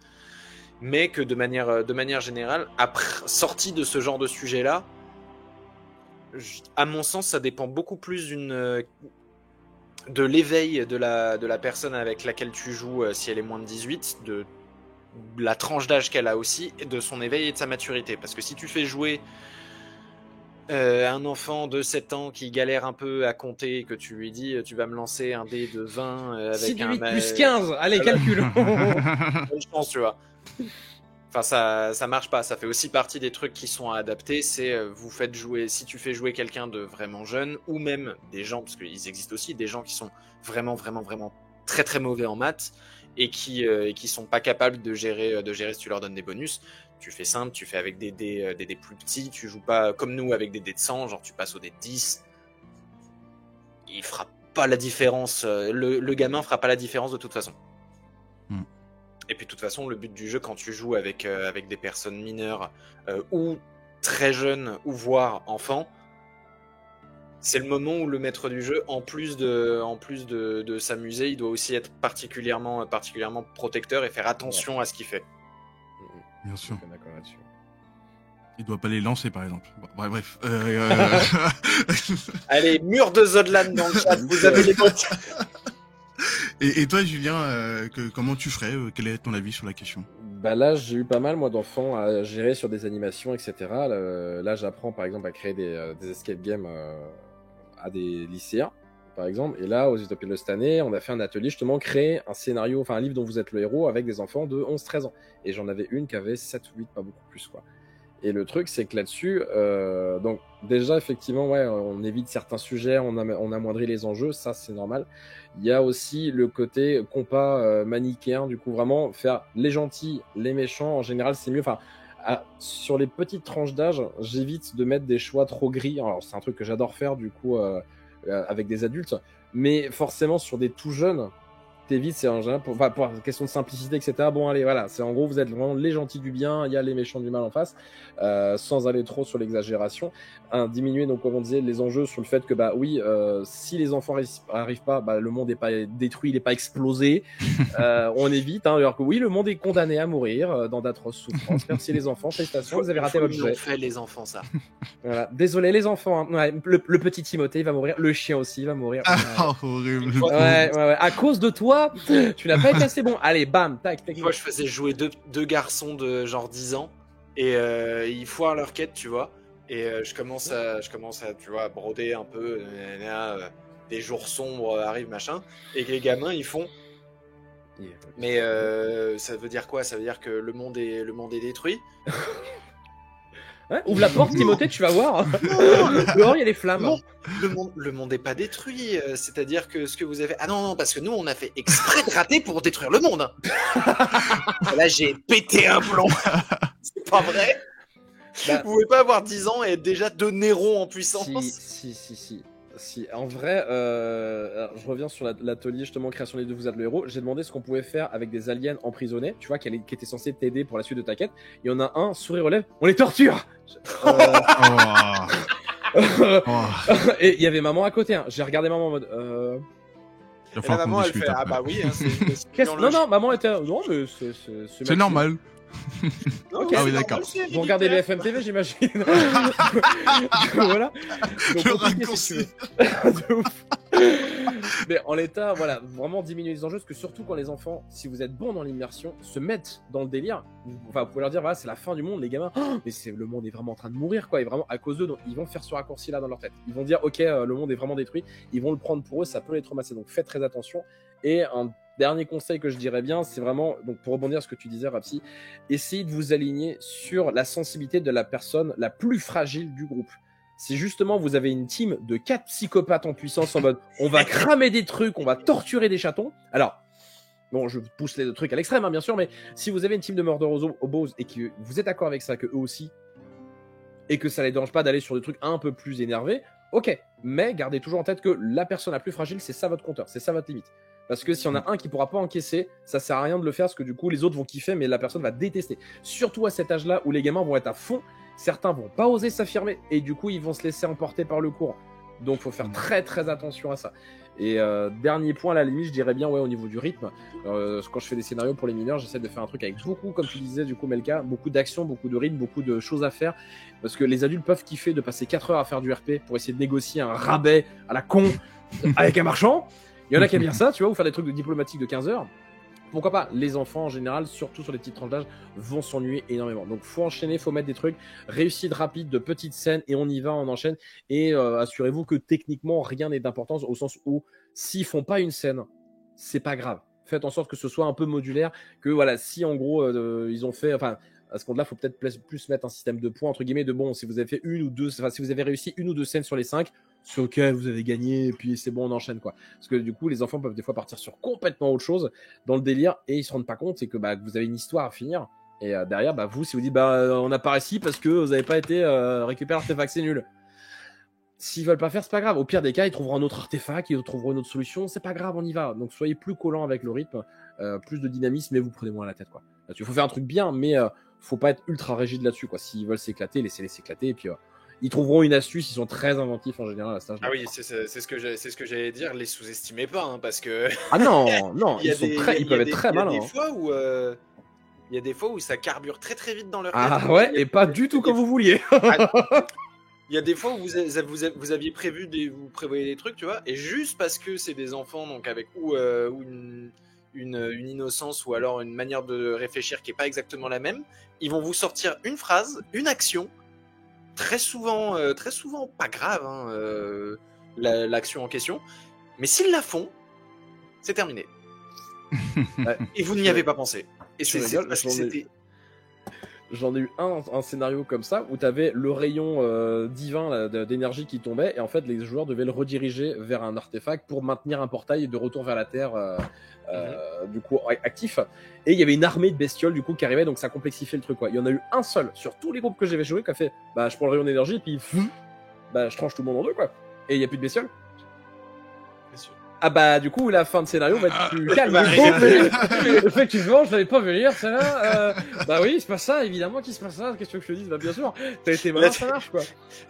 mais que de manière générale, sorti de ce genre de sujet-là, à mon sens, ça dépend beaucoup plus de l'éveil de la personne avec laquelle tu joues, si elle est moins de 18, de la tranche d'âge qu'elle a aussi, et de son éveil et de sa maturité. Parce que si tu fais jouer un enfant de 7 ans qui galère un peu à compter, que tu lui dis tu vas me lancer un dé de 20 6 avec du un 8 plus 15, allez, calcul. bonne chance, tu vois. Enfin, ça marche pas. Ça fait aussi partie des trucs qui sont à adapter. C'est vous faites jouer, si tu fais jouer quelqu'un de vraiment jeune, ou même des gens, parce qu'ils existent aussi des gens qui sont vraiment très très mauvais en maths et qui sont pas capables de gérer si tu leur donnes des bonus. Tu fais simple, tu fais avec des dés plus petits, tu joues pas comme nous avec des dés de 100, genre tu passes au dé de 10. Il fera pas la différence, le gamin fera pas la différence de toute façon. Et puis de toute façon, le but du jeu quand tu joues avec des personnes mineures ou très jeunes ou voire enfants, c'est le moment où le maître du jeu, en plus de s'amuser, il doit aussi être particulièrement protecteur et faire attention à ce qu'il fait. Bien sûr. D'accord là-dessus. Il doit pas les lancer, par exemple. Bon, bref. Allez, mur de Zodlan dans le chat, vous avez les mots. Et toi, Julien, comment tu ferais quel est ton avis sur la question? Bah là, j'ai eu pas mal, moi, d'enfants à gérer sur des animations, etc. Là, j'apprends, par exemple, à créer des escape games à des lycéens, par exemple. Et là, aux Utopies de cette année, on a fait un atelier, justement, créer un scénario, enfin un livre dont vous êtes le héros avec des enfants de 11-13 ans. Et j'en avais une qui avait 7 ou 8, pas beaucoup plus, quoi. Et le truc, c'est que là-dessus, donc déjà, effectivement, ouais, on évite certains sujets, on amoindrit les enjeux, ça, c'est normal. Il y a aussi le côté compas manichéen, du coup, vraiment faire les gentils, les méchants, en général, c'est mieux. Enfin, sur les petites tranches d'âge, j'évite de mettre des choix trop gris. Alors, c'est un truc que j'adore faire, du coup, avec des adultes, mais forcément, sur des tout jeunes, t'évites, c'est en général pour question de simplicité, etc. Bon, allez, voilà, c'est en gros, vous êtes vraiment les gentils du bien, il y a les méchants du mal en face, sans aller trop sur l'exagération. Diminuer, donc, comme on disait, les enjeux sur le fait que, bah oui, si les enfants arrivent pas, bah, le monde n'est pas détruit, il n'est pas explosé. On évite, hein, alors que oui, le monde est condamné à mourir dans d'atroces souffrances. Merci les enfants, félicitations, vous avez raté votre jet. fait les enfants, ça. Voilà. Désolé les enfants, hein. Ouais, le petit Timothée va mourir, le chien aussi va mourir. Ah, horrible. Ouais. À cause de toi, tu n'as pas été assez bon. Allez, bam, tac. Moi, je faisais jouer deux garçons de genre 10 ans et ils foirent leur quête, tu vois. Et je commence à, tu vois, à broder un peu. Des jours sombres arrivent, machin. Et que les gamins, ils font. Mais ça veut dire quoi? Ça veut dire que le monde est détruit. Ouais, ouvre la porte, Timothée, tu vas voir. Dehors, il y a des flammes. Non, le monde est pas détruit. C'est-à-dire que ce que vous avez... Ah non, parce que nous, on a fait exprès de rater pour détruire le monde. Là, j'ai pété un plomb. C'est pas vrai. Bah, vous pouvez pas avoir 10 ans et être déjà 2 Néron en puissance. Si. En vrai, je reviens sur l'atelier justement création des deux vous êtes le héros. J'ai demandé ce qu'on pouvait faire avec des aliens emprisonnés, tu vois, qui étaient censés t'aider pour la suite de ta quête. Il y en a un, souris relève, on les torture. Et il y avait maman à côté. Hein. J'ai regardé maman en mode. Et la maman, elle fait après. ah bah oui. Hein, non, maman était. Non, mais c'est normal. Okay, ah oui, d'accord. Vous regardez BFM TV, j'imagine. Voilà. Donc, le raccourci. De ouf. Mais en l'état, voilà, vraiment diminuer les enjeux, parce que surtout quand les enfants, si vous êtes bons dans l'immersion, se mettent dans le délire, enfin, vous pouvez leur dire, voilà, c'est la fin du monde, les gamins, mais le monde est vraiment en train de mourir, quoi, et vraiment à cause d'eux, donc ils vont faire ce raccourci-là dans leur tête. Ils vont dire, ok, le monde est vraiment détruit, ils vont le prendre pour eux, ça peut les traumatiser, donc faites très attention. Et un dernier conseil que je dirais bien, c'est vraiment, donc pour rebondir à ce que tu disais, Rapsi, essayez de vous aligner sur la sensibilité de la personne la plus fragile du groupe. Si justement vous avez une team de 4 psychopathes en puissance en mode on va cramer des trucs, on va torturer des chatons. Alors, bon, je pousse les trucs à l'extrême, hein, bien sûr, mais si vous avez une team de murder hobos et que vous êtes d'accord avec ça, que eux aussi, et que ça les dérange pas d'aller sur des trucs un peu plus énervés, ok. Mais gardez toujours en tête que la personne la plus fragile, c'est ça votre compteur, c'est ça votre limite. Parce que s'il y en a un qui pourra pas encaisser, ça sert à rien de le faire parce que du coup les autres vont kiffer mais la personne va détester. Surtout à cet âge-là où les gamins vont être à fond, certains vont pas oser s'affirmer et du coup ils vont se laisser emporter par le courant. Donc faut faire très très attention à ça. Et dernier point à la limite, je dirais bien ouais au niveau du rythme. Quand je fais des scénarios pour les mineurs, j'essaie de faire un truc avec beaucoup, comme tu disais du coup Melka, beaucoup d'action, beaucoup de rythme, beaucoup de choses à faire. Parce que les adultes peuvent kiffer de passer 4 heures à faire du RP pour essayer de négocier un rabais à la con avec un marchand. Il y en a qui aiment bien ça, tu vois, ou faire des trucs de diplomatique de 15 heures. Pourquoi pas? Les enfants en général, surtout sur les petites tranches d'âge, vont s'ennuyer énormément. Donc faut enchaîner, faut mettre des trucs, réussite rapide, de petites scènes, et on y va, on enchaîne. Et assurez-vous que techniquement, rien n'est d'importance, au sens où s'ils font pas une scène, c'est pas grave. Faites en sorte que ce soit un peu modulaire, que voilà, si en gros ils ont fait, enfin, à ce compte-là, il faut peut-être plus mettre un système de points, entre guillemets, de bon, si vous avez fait une ou deux, enfin, si vous avez réussi une ou deux scènes sur les 5, c'est ok, vous avez gagné, et puis c'est bon, on enchaîne, quoi. Parce que du coup, les enfants peuvent des fois partir sur complètement autre chose dans le délire, et ils se rendent pas compte, c'est que bah, vous avez une histoire à finir, et derrière, bah, vous, si vous dites, bah, on n'a pas réussi parce que vous n'avez pas été récupérer l'artefact, c'est nul. S'ils veulent pas faire, c'est pas grave. Au pire des cas, ils trouveront un autre artefact, ils trouveront une autre solution, c'est pas grave, on y va. Donc soyez plus collant avec le rythme, plus de dynamisme, mais vous prenez moins la tête, quoi. Il faut faire un truc bien, mais faut pas être ultra rigide là-dessus, quoi. S'ils veulent s'éclater, laissez-les s'éclater, et puis ils trouveront une astuce, ils sont très inventifs en général à ce Ah oui, c'est ce que j'allais dire, les sous-estimez pas, hein, parce que... Ah non, non, ils peuvent être très malins. Il y a des fois où ça carbure très très vite dans leur tête. Ah ouais, et pas du tout comme vous vouliez. Il y a des fois où vous aviez vous prévoyez des trucs, tu vois, et juste parce que c'est des enfants, donc avec ou une innocence ou alors une manière de réfléchir qui est pas exactement la même, ils vont vous sortir une phrase, une action, très souvent pas grave, hein, l'action en question, mais s'ils la font, c'est terminé. Et vous n'y avez pas pensé. Et J'en ai eu un scénario comme ça où tu avais le rayon divin là, d'énergie qui tombait et en fait les joueurs devaient le rediriger vers un artefact pour maintenir un portail de retour vers la Terre du coup actif, et il y avait une armée de bestioles du coup qui arrivait, donc ça complexifiait le truc, quoi. Il y en a eu un seul sur tous les groupes que j'avais joué qui a fait bah je prends le rayon d'énergie et puis bah je tranche tout le monde en deux, quoi, et il y a plus de bestioles. Ah bah du coup la fin de scénario va être plus calme. Effectivement, je l'avais pas vu venir celle-là. Bah oui, c'est pas ça, évidemment qu'il se passe ça. Qu'est-ce que je te dise? Bah bien sûr, t'as été malin, ça marche, quoi.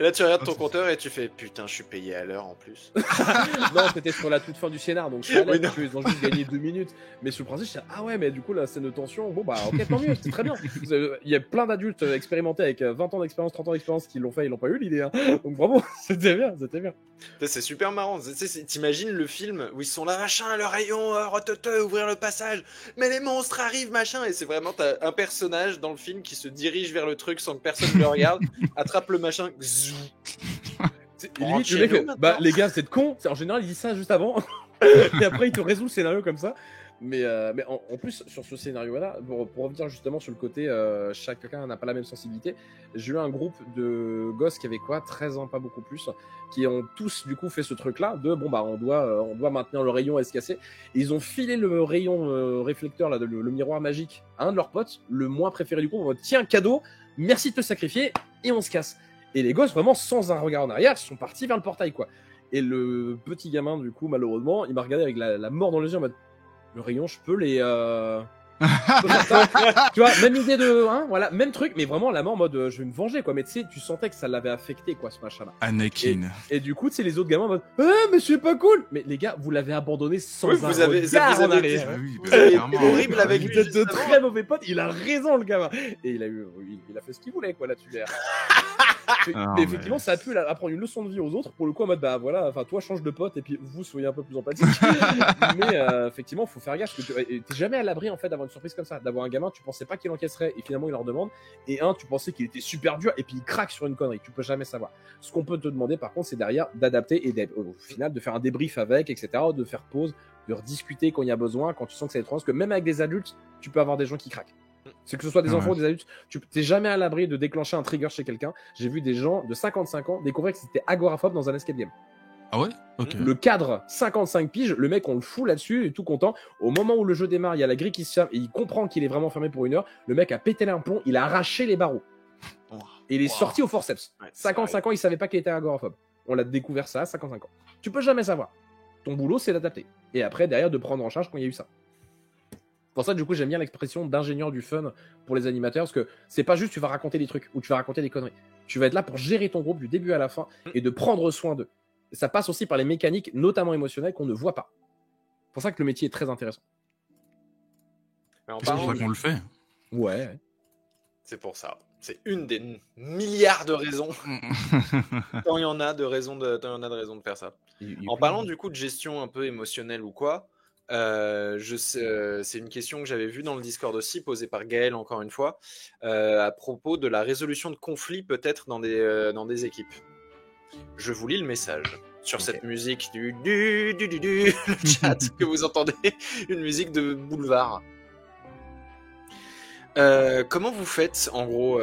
Et là tu regardes ton compteur et tu fais putain, je suis payé à l'heure en plus. Non, c'était sur la toute fin du scénar, donc ça allait, ils ont juste gagné 2 minutes. Mais sur le principe, je dis ah ouais, mais du coup la scène de tension, bon bah ok, tant mieux, c'était très bien. Il y a plein d'adultes expérimentés avec 20 ans d'expérience, 30 ans d'expérience qui l'ont fait, ils l'ont pas eu l'idée, hein. Donc bravo, c'était bien, c'était bien. C'est super marrant. T'imagines le film où ils sont là, machin, le rayon, ouvrir le passage, mais les monstres arrivent, machin, et c'est vraiment, t'as un personnage dans le film qui se dirige vers le truc sans que personne ne le regarde, attrape le machin, zzzz. Limite, le mec, bah les gars, c'est de con. En général, il dit ça juste avant, et après il te résout le scénario comme ça. Mais en plus, sur ce scénario-là, pour revenir justement sur le côté chacun n'a pas la même sensibilité, j'ai eu un groupe de gosses qui avaient 13 ans, pas beaucoup plus, qui ont tous du coup fait ce truc-là de bon bah on doit maintenir le rayon et se casser. Et ils ont filé le rayon réflecteur, là, le miroir magique, à un de leurs potes, le moins préféré du groupe, tiens, cadeau, merci de te sacrifier, et on se casse. Et les gosses, vraiment sans un regard en arrière, sont partis vers le portail, quoi. Et le petit gamin, du coup, malheureusement, il m'a regardé avec la mort dans les yeux en mode le rayon, je peux les. Tu vois, même idée de. Hein, voilà, même truc, mais vraiment la mort en mode je vais me venger, quoi. Mais tu sais, tu sentais que ça l'avait affecté, quoi, ce machin-là. Anakin. Et du coup, tu sais, les autres gamins en mode mais c'est pas cool. Mais les gars, vous l'avez abandonné sans oui, vous avez horrible avec lui. Vous êtes de très mauvais potes, il a raison, le gamin. Et il a fait ce qu'il voulait, quoi, là-dessus. Mais effectivement, ça a pu apprendre une leçon de vie aux autres, pour le coup, en mode bah voilà, enfin toi change de pote et puis vous soyez un peu plus empathique. Mais effectivement, faut faire gaffe, parce que t'es jamais à l'abri en fait d'avoir une surprise comme ça, d'avoir un gamin, tu pensais pas qu'il encaisserait et finalement il leur demande, et tu pensais qu'il était super dur et puis il craque sur une connerie, tu peux jamais savoir. Ce qu'on peut te demander par contre, c'est derrière d'adapter et au final de faire un débrief avec, etc., de faire pause, de rediscuter quand il y a besoin, quand tu sens que ça va être trop, parce que même avec des adultes, tu peux avoir des gens qui craquent. C'est que ce soit des enfants ou des adultes, tu n'es jamais à l'abri de déclencher un trigger chez quelqu'un. J'ai vu des gens de 55 ans découvrir que c'était agoraphobe dans un escape game. Ah ouais? Ok. Le cadre, 55 piges, le mec on le fout là-dessus, il est tout content. Au moment où le jeu démarre, il y a la grille qui se ferme et il comprend qu'il est vraiment fermé pour 1 heure. Le mec a pété un plomb, il a arraché les barreaux. Et il est sorti au forceps. 55 ans, il savait pas qu'il était agoraphobe. On l'a découvert ça à 55 ans. Tu peux jamais savoir. Ton boulot, c'est d'adapter. Et après, derrière, de prendre en charge quand il y a eu ça. Pour ça, du coup, j'aime bien l'expression d'ingénieur du fun pour les animateurs, parce que c'est pas juste tu vas raconter des trucs ou tu vas raconter des conneries. Tu vas être là pour gérer ton groupe du début à la fin et de prendre soin d'eux. Et ça passe aussi par les mécaniques, notamment émotionnelles, qu'on ne voit pas. C'est pour ça que le métier est très intéressant. Mais c'est pour ça qu'on le fait. Ouais. C'est pour ça. C'est une des milliards de raisons. Tant il y en a de raisons de faire ça. En parlant du coup de gestion un peu émotionnelle ou quoi, c'est une question que j'avais vue dans le Discord aussi, posée par Gaël encore une fois, à propos de la résolution de conflits peut-être dans des équipes. Je vous lis le message sur cette musique du le chat que vous entendez, une musique de boulevard. Comment vous faites, en gros,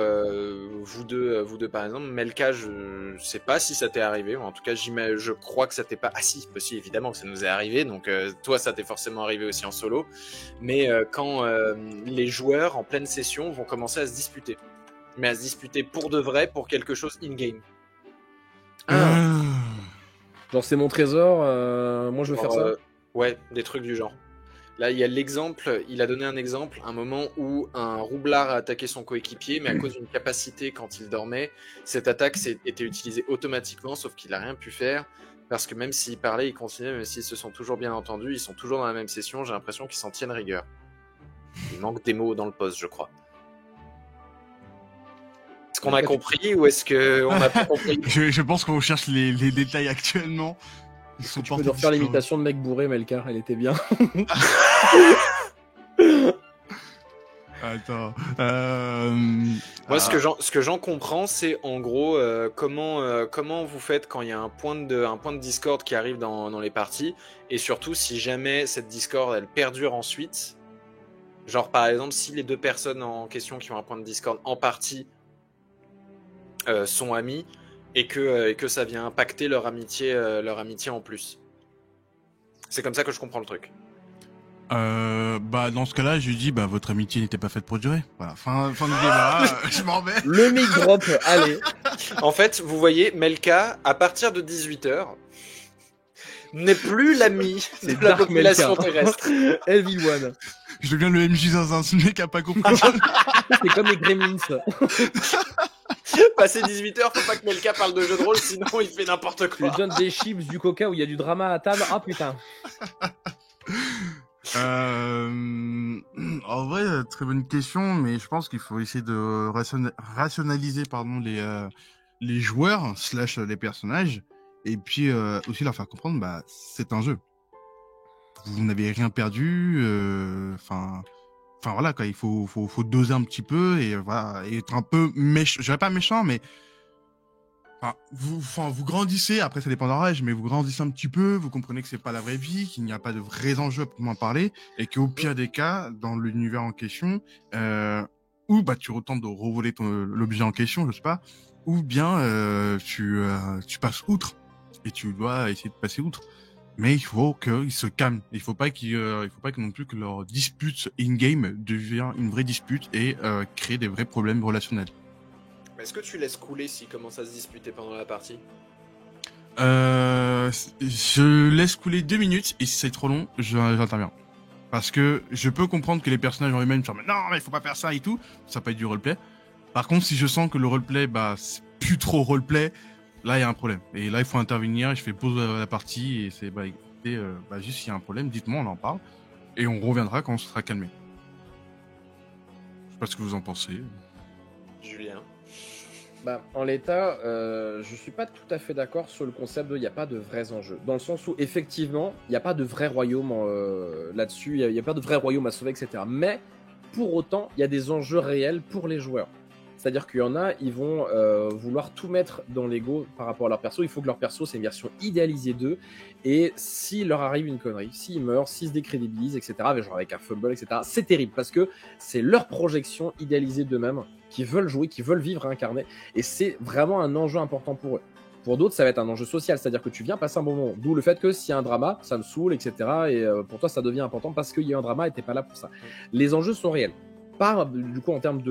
vous deux par exemple, Melka, je sais pas si ça t'est arrivé, ou en tout cas je crois que ça t'est pas. Ah si, évidemment que ça nous est arrivé, donc toi ça t'est forcément arrivé aussi en solo, mais quand les joueurs en pleine session vont commencer à se disputer, mais à se disputer pour de vrai, pour quelque chose in-game. Genre c'est mon trésor, moi je veux faire ça. Ouais, des trucs du genre. Là, il y a l'exemple, il a donné un exemple, un moment où un roublard a attaqué son coéquipier, mais à cause d'une capacité quand il dormait, cette attaque était utilisée automatiquement, sauf qu'il n'a rien pu faire, parce que même s'il parlait, il continuait, même s'ils se sont toujours bien entendus, ils sont toujours dans la même session, j'ai l'impression qu'ils s'en tiennent rigueur. Il manque des mots dans le post, je crois. Est-ce qu'on a compris ou est-ce qu'on n'a pas compris? Je pense qu'on cherche les détails actuellement. Tu peux nous refaire l'imitation de mec bourré, Melka, elle était bien. Attends. Moi, ce que j'en comprends, c'est en gros comment vous faites quand il y a un point de Discord qui arrive dans les parties, et surtout si jamais cette Discord elle perdure ensuite. Genre par exemple, si les deux personnes en question qui ont un point de Discord en partie sont amis, et que ça vient impacter leur amitié en plus. C'est comme ça que je comprends le truc. Dans ce cas-là, je lui dis, votre amitié n'était pas faite pour durer. Voilà, fin du débat, je m'en vais. Le mic drop, allez. En fait, vous voyez, Melka, à partir de 18h, n'est plus l'ami de la population terrestre. LV1. Je deviens le MJ Zinzin, ce mec a pas compris. C'est comme les Gremlins. Passé 18h, faut pas que Melka parle de jeu de rôle, sinon il fait n'importe quoi. Tu lui donnes des chips, du coca où il y a du drama à table. Ah putain. En vrai, très bonne question, mais je pense qu'il faut essayer de rationaliser les joueurs / les personnages, et puis aussi leur faire comprendre, c'est un jeu. Vous n'avez rien perdu, enfin voilà quoi, il faut doser un petit peu et voilà, et être un peu méchant, je dirais pas méchant, mais vous grandissez, après ça dépend de leur âge, mais vous grandissez un petit peu, vous comprenez que c'est pas la vraie vie, qu'il n'y a pas de vrais enjeux pour m'en parler, et qu'au pire des cas, dans l'univers en question, ou tu retentes de revoler l'objet en question, je sais pas, ou bien tu passes outre, et tu dois essayer de passer outre. Mais il faut qu'ils se calment. Il faut pas non plus que leur dispute in-game devienne une vraie dispute et crée des vrais problèmes relationnels. Est-ce que tu laisses couler s'ils commencent à se disputer pendant la partie? Je laisse couler 2 minutes et si c'est trop long, j'interviens. Parce que je peux comprendre que les personnages en eux-mêmes disent non, mais il faut pas faire ça et tout. Ça peut être du roleplay. Par contre, si je sens que le roleplay, c'est plus trop roleplay, là, il y a un problème. Et là, il faut intervenir, et je fais pause à la partie, et c'est, écoutez, juste s'il y a un problème, dites-moi, on en parle. Et on reviendra quand on se sera calmé. Je sais pas ce que vous en pensez. Julien? En l'état, je suis pas tout à fait d'accord sur le concept de il n'y a pas de vrais enjeux. Dans le sens où, effectivement, il n'y a pas de vrai royaume là-dessus, il n'y a pas de vrai royaume à sauver, etc. Mais, pour autant, il y a des enjeux réels pour les joueurs. C'est-à-dire qu'il y en a, ils vont vouloir tout mettre dans l'ego par rapport à leur perso. Il faut que leur perso, c'est une version idéalisée d'eux. Et s'il leur arrive une connerie, s'ils meurent, s'ils se décrédibilisent, etc., genre avec un fumble, etc., c'est terrible parce que c'est leur projection idéalisée d'eux-mêmes qui veulent jouer, qui veulent vivre, incarner. Et c'est vraiment un enjeu important pour eux. Pour d'autres, ça va être un enjeu social, c'est-à-dire que tu viens passer un bon moment. D'où le fait que s'il y a un drama, ça me saoule, etc. Et pour toi, ça devient important parce qu'il y a un drama et t'es pas là pour ça. Les enjeux sont réels. Pas du coup en termes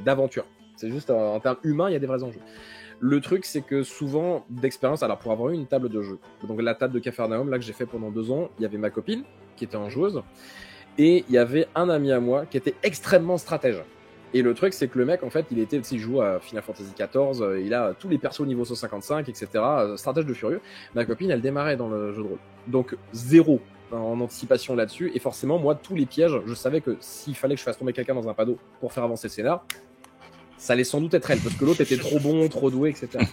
d'aventure. C'est juste en termes humains, il y a des vrais enjeux. Le truc, c'est que souvent, d'expérience, alors pour avoir eu une table de jeu, donc la table de Capharnaüm, là que j'ai fait pendant 2 ans, il y avait ma copine qui était en joueuse et il y avait un ami à moi qui était extrêmement stratège. Et le truc, c'est que le mec, en fait, il joue à Final Fantasy XIV, il a tous les persos au niveau 155, etc. Stratège de furieux. Ma copine, elle démarrait dans le jeu de rôle. Donc, 0 en anticipation là-dessus. Et forcément, moi, tous les pièges, je savais que s'il fallait que je fasse tomber quelqu'un dans un panneau pour faire avancer le scénar, Ça allait sans doute être elle, parce que l'autre était trop bon, trop doué, etc.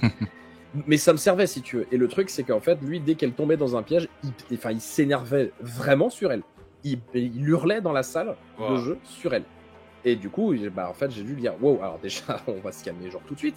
Mais ça me servait, si tu veux. Et le truc, c'est qu'en fait, lui, dès qu'elle tombait dans un piège, il s'énervait vraiment sur elle. Il hurlait dans la salle de jeu sur elle. Et du coup, en fait, j'ai dû lui dire, wow, alors déjà, on va se calmer genre tout de suite.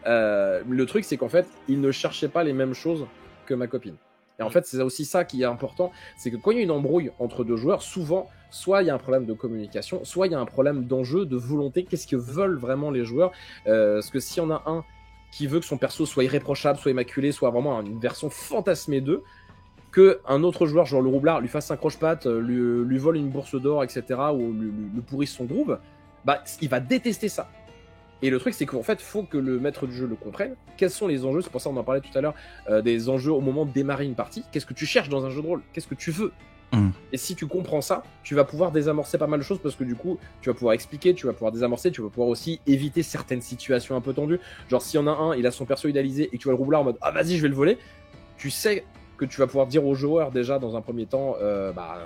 Le truc, c'est qu'en fait, il ne cherchait pas les mêmes choses que ma copine. Et en fait, c'est aussi ça qui est important, c'est que quand il y a une embrouille entre deux joueurs, souvent, soit il y a un problème de communication, soit il y a un problème d'enjeu, de volonté, qu'est-ce que veulent vraiment les joueurs. Parce que s'il y en a un qui veut que son perso soit irréprochable, soit immaculé, soit vraiment une version fantasmée d'eux, qu'un autre joueur, genre le roublard, lui fasse un croche-patte, lui vole une bourse d'or, etc., ou lui pourrisse son groove, il va détester ça. Et le truc, c'est qu'en fait, il faut que le maître du jeu le comprenne. Quels sont les enjeux? C'est pour ça qu'on en parlait tout à l'heure, des enjeux au moment de démarrer une partie. Qu'est-ce que tu cherches dans un jeu de rôle? Qu'est-ce que tu veux? Et si tu comprends ça, tu vas pouvoir désamorcer pas mal de choses, parce que du coup, tu vas pouvoir expliquer, tu vas pouvoir désamorcer, tu vas pouvoir aussi éviter certaines situations un peu tendues. Genre, s'il y en a un, il a son perso idéalisé, et que tu vas le roublard en mode « Ah, vas-y, je vais le voler », tu sais que tu vas pouvoir dire aux joueurs déjà dans un premier temps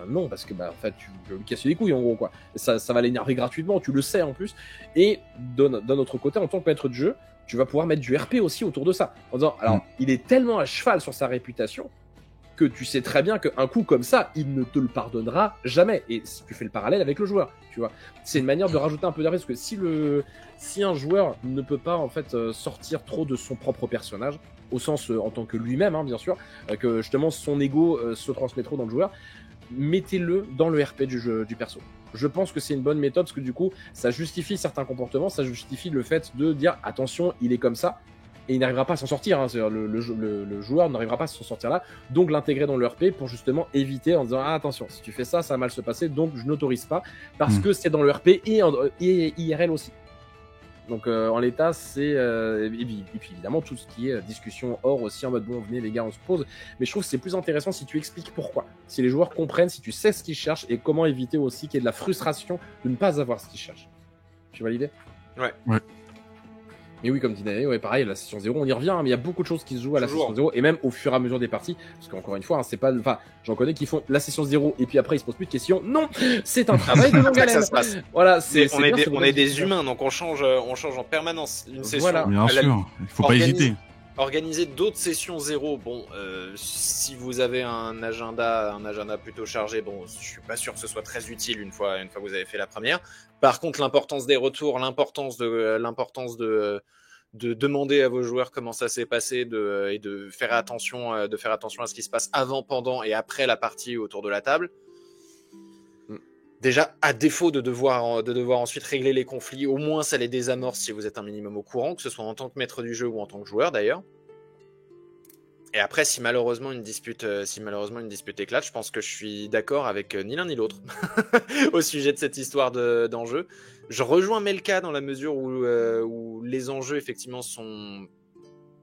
non, parce que en fait tu veux lui casser les couilles en gros quoi. Ça va l'énerver gratuitement, tu le sais en plus. Et d'un autre côté, en tant que maître de jeu, tu vas pouvoir mettre du RP aussi autour de ça, en disant alors il est tellement à cheval sur sa réputation que tu sais très bien qu'un coup comme ça, il ne te le pardonnera jamais. Et tu fais le parallèle avec le joueur, tu vois. C'est une manière de rajouter un peu d'RP, parce que si un joueur ne peut pas en fait sortir trop de son propre personnage, au sens en tant que lui-même, bien sûr, que justement son ego se transmet trop dans le joueur, mettez-le dans le RP du perso. Je pense que c'est une bonne méthode, parce que du coup, ça justifie certains comportements, ça justifie le fait de dire attention, il est comme ça, et il n'arrivera pas à s'en sortir. Le joueur n'arrivera pas à s'en sortir là, donc l'intégrer dans le RP pour justement éviter en disant attention, si tu fais ça, ça va mal se passer, donc je n'autorise pas, parce que c'est dans le RP et IRL aussi. Donc en l'état, c'est et puis évidemment tout ce qui est discussion hors aussi en mode bon venez les gars on se pose, mais je trouve que c'est plus intéressant si tu expliques pourquoi, si les joueurs comprennent, si tu sais ce qu'ils cherchent et comment éviter aussi qu'il y ait de la frustration de ne pas avoir ce qu'ils cherchent. Tu vois l'idée? Ouais. Mais oui, comme dit Nané, ouais, pareil, la session 0, on y revient, mais il y a beaucoup de choses qui se jouent à la session 0, et même au fur et à mesure des parties, parce qu'encore une fois, c'est pas, enfin, j'en connais qui font la session 0, et puis après ils se posent plus de questions. Non, c'est un travail de longue haleine. Voilà, on est des humains, donc on change en permanence une session. Voilà. Bien sûr, il faut pas hésiter. Organiser d'autres sessions 0, bon, si vous avez un agenda plutôt chargé, bon, je suis pas sûr que ce soit très utile une fois que vous avez fait la première. Par contre, l'importance des retours, l'importance de demander à vos joueurs comment ça s'est passé, et de faire attention à ce qui se passe avant, pendant et après la partie autour de la table. Déjà, à défaut de devoir ensuite régler les conflits, au moins ça les désamorce si vous êtes un minimum au courant, que ce soit en tant que maître du jeu ou en tant que joueur d'ailleurs. Et après, si malheureusement une dispute éclate, je pense que je suis d'accord avec ni l'un ni l'autre au sujet de cette histoire d'enjeu. Je rejoins Melka dans la mesure où les enjeux effectivement sont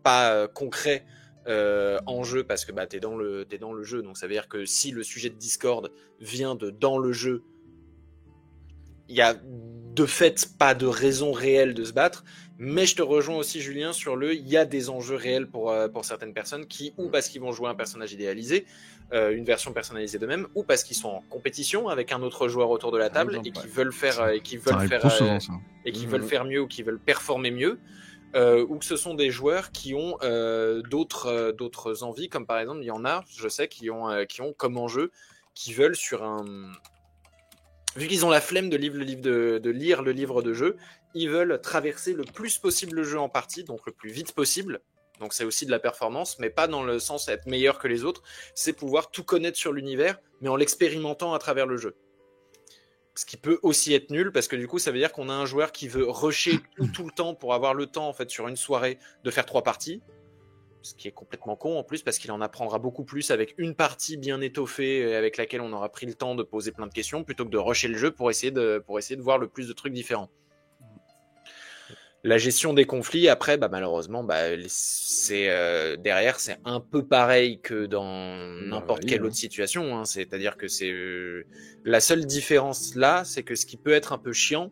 pas concrets en jeu, parce que t'es dans le jeu, donc ça veut dire que si le sujet de Discord vient de dans le jeu, il y a de fait pas de raison réelle de se battre. Mais je te rejoins aussi, Julien, il y a des enjeux réels pour certaines personnes ou parce qu'ils vont jouer un personnage idéalisé, une version personnalisée d'eux-mêmes, ou parce qu'ils sont en compétition avec un autre joueur autour de la table et qui veulent faire mieux ou qui veulent performer mieux, ou que ce sont des joueurs qui ont d'autres envies, comme par exemple, il y en a, je sais, qui ont comme enjeu, qui veulent vu qu'ils ont la flemme de lire le livre de jeu, ils veulent traverser le plus possible le jeu en partie, donc le plus vite possible. Donc c'est aussi de la performance, mais pas dans le sens être meilleur que les autres. C'est pouvoir tout connaître sur l'univers, mais en l'expérimentant à travers le jeu. Ce qui peut aussi être nul, parce que du coup, ça veut dire qu'on a un joueur qui veut rusher tout le temps pour avoir le temps, en fait, sur une soirée, de faire 3 parties. Ce qui est complètement con en plus, parce qu'il en apprendra beaucoup plus avec une partie bien étoffée avec laquelle on aura pris le temps de poser plein de questions, plutôt que de rusher le jeu pour essayer de voir le plus de trucs différents. La gestion des conflits, après, malheureusement, derrière, c'est un peu pareil que dans n'importe quelle autre situation, hein. C'est-à-dire que c'est la seule différence là, c'est que ce qui peut être un peu chiant,